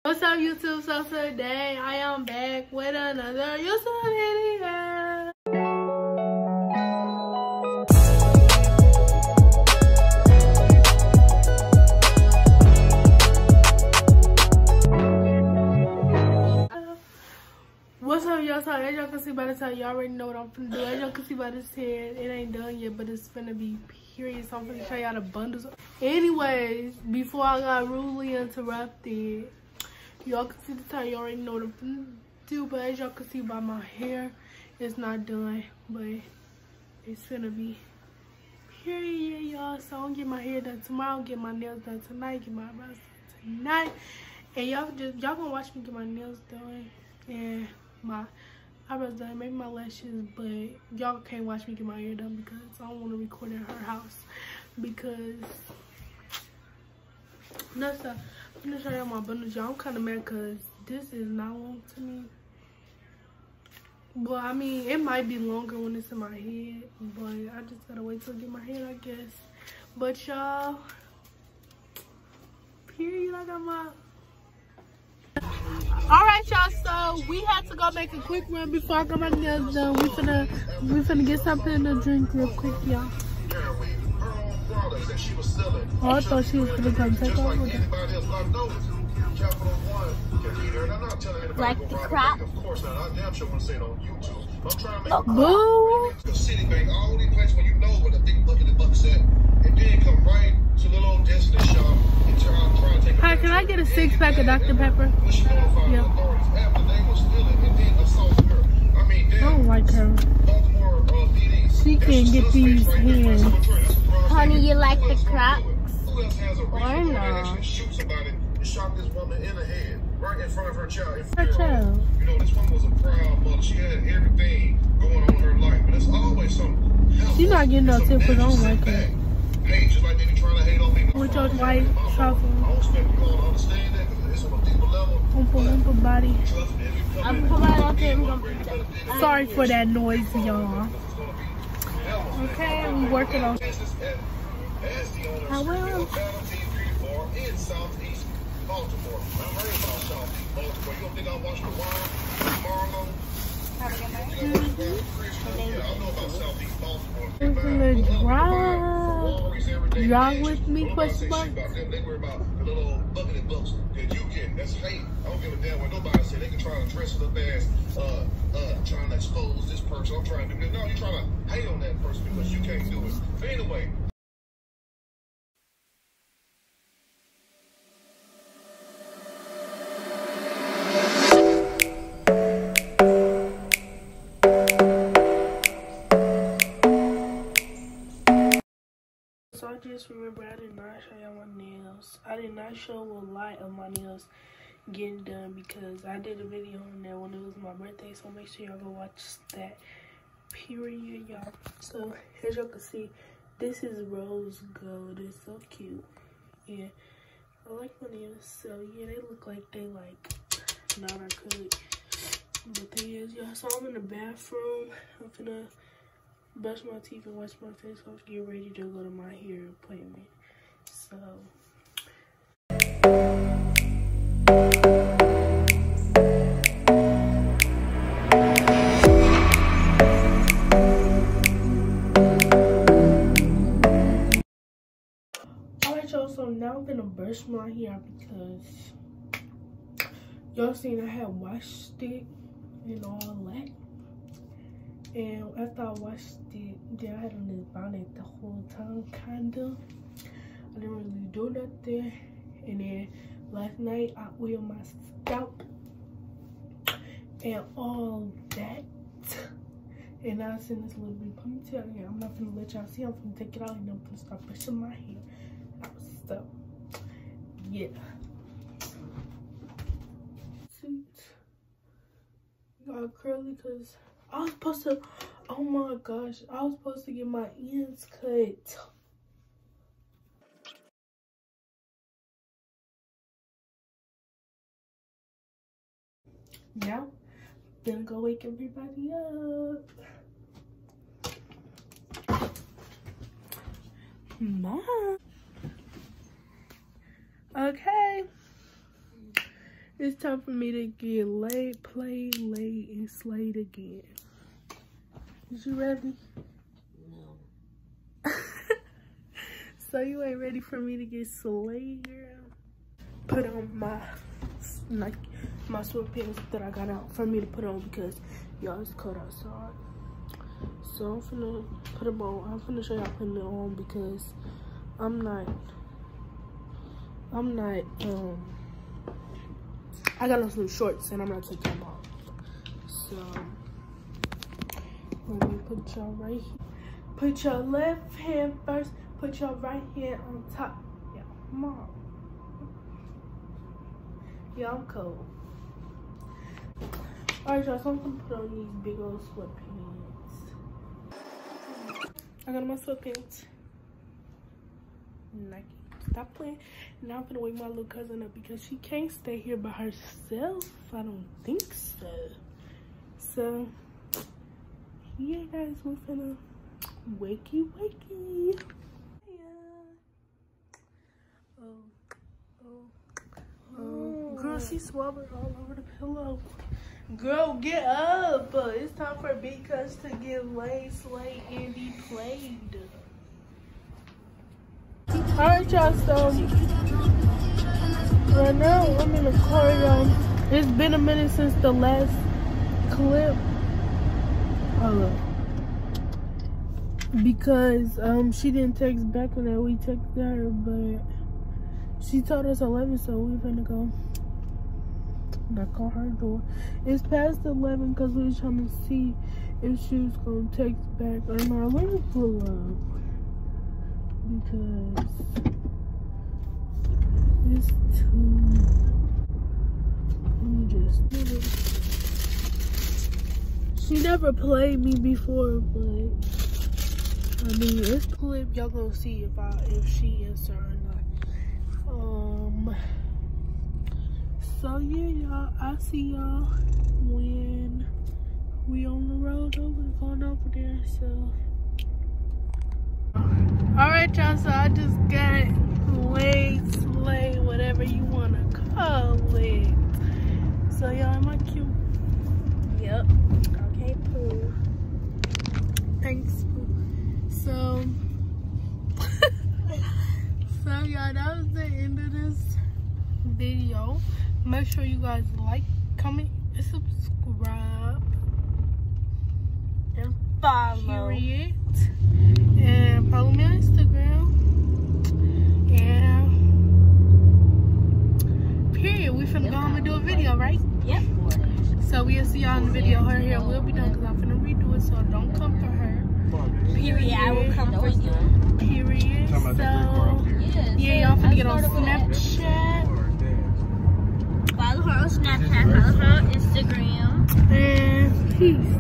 What's up, YouTube? So today I am back with another YouTube video. What's up, y'all? So as y'all can see by the time, y'all already know what I'm finna do. As y'all can see by this head, it ain't done yet, but it's finna be period. So I'm finna show y'all the bundles. Anyways, before I got rudely interrupted, y'all can see the time, you already know what I'm finna do. But as y'all can see by my hair, it's not done, but it's finna be period, y'all. So I'm gonna get my hair done tomorrow, get my nails done tonight, get my eyebrows done tonight, and y'all gonna watch me get my nails done and my eyebrows done, maybe my lashes, but y'all can't watch me get my hair done because I don't want to record in her house. Because no, so I'm gonna show y'all my bundles, y'all. I'm kind of mad because this is not long to me. Well, I mean, it might be longer when it's in my head, but I just gotta wait till I get my hair, I guess. But y'all, period, I got my. Alright, y'all, so we had to go make a quick run before I got my nails done. We finna get something to drink real quick, y'all. Oh, I thought she was gonna come take over with it. Like the crop. Boo! Hi, can I get a 6-pack of Dr. Pepper? Yeah. I don't like her. She can't get these hands. Honey, you like the crocs? Or no? Shot this woman in the head, right in front of her child. Her child. You know, this woman was a proud mother. She had everything going on in her life, but it's always something. She's not getting no tip because I don't like her. Hey, just like they be trying to hate on me. With your white shuffle. I don't expect you all to understand that because it's on a deeper level. Oompa body. I'm coming out there and I'm gonna put that. Sorry for that noise, y'all. Okay, we working on. I will. In Southeast Baltimore. I'm heard about Southeast Baltimore. You don't think I'll watch the Wire, I know about Southeast Baltimore. We're gonna drive with me, question mark? They worry about the little bucketed books that you get. That's hate. I don't give a damn what nobody say. They can try to dress it up as trying to expose this person. I'm trying to do this. No, you're trying to hate on that person because you can't do it. But anyway. So I just remember I did not show y'all my nails. I did not show a lot of my nails getting done because I did a video on that when it was my birthday. So make sure y'all go watch that. Period, y'all. So as y'all can see, this is rose gold. It's so cute. Yeah, I like my nails. So yeah, they look like they like not acrylic, but they is, y'all. So I'm in the bathroom. I'm finna brush my teeth and wash my face off, get ready to go to my hair appointment. So alright, y'all, so now I'm gonna brush my hair because y'all seen I had washed it and all that. And after I washed it, then I had on this bonnet the whole time, kinda. I didn't really do nothing. And then last night I oiled my scalp and all that. And now it's in this little bit ponytail. And I'm not gonna let y'all see. I'm gonna take it out and I'm gonna start brushing my hair out. So yeah. Got curly because I was supposed to, oh my gosh, I was supposed to get my ends cut. Yeah, gonna go wake everybody up. Mom. Okay. It's time for me to get laid, played, laid, and slayed again. Is you ready? No. So you ain't ready for me to get slayed, girl? Put on my sweatpants that I got out for me to put on because y'all it's cold outside. So I'm finna put them on. I'm finna show y'all putting it on because I'm not I got on some shorts and I'm not taking them off. So let me put y'all right here. Put your left hand first. Put your right hand on top. Yeah, come on. Yeah, I'm cold. Alright, y'all, so I'm gonna put on these big old sweatpants. I got on my sweatpants. Nike. Stop playing. Now I'm gonna wake my little cousin up because she can't stay here by herself. I don't think so. So, yeah, guys, we're finna wakey. Oh. Girl, she swabbing all over the pillow. Girl, get up. It's time for Big Cuts to get laid, slayed, and be played. Alright, y'all, so right now I'm in the car, y'all. It's been a minute since the last clip. Because she didn't text back when we texted her, but she told us 11, so we finna go knock on her door. It's past 11 because we was trying to see if she was gonna text back or not. Let me pull up because it's too. Let me just. She never played me before, but I mean, it's clip. Y'all gonna see if she answer or not. So yeah, y'all, I see y'all when we on the road going over there. So alright, y'all, so I just got laid, slay, whatever you wanna call it. So y'all, am I cute? Yep. Okay, cool. Thanks, Pooh. So y'all, that was the end of this video. Make sure you guys like, comment, and subscribe, and Follow. Period. And follow me on Instagram. And period. We finna go home and do a video, right? Yep. So we'll see y'all in the video. Her hair will be done because I'm finna redo it, so don't come for her. Period. I will come for you. Period. So yeah, y'all finna get on Snapchat. Follow her on Snapchat. Follow her on Instagram. And peace.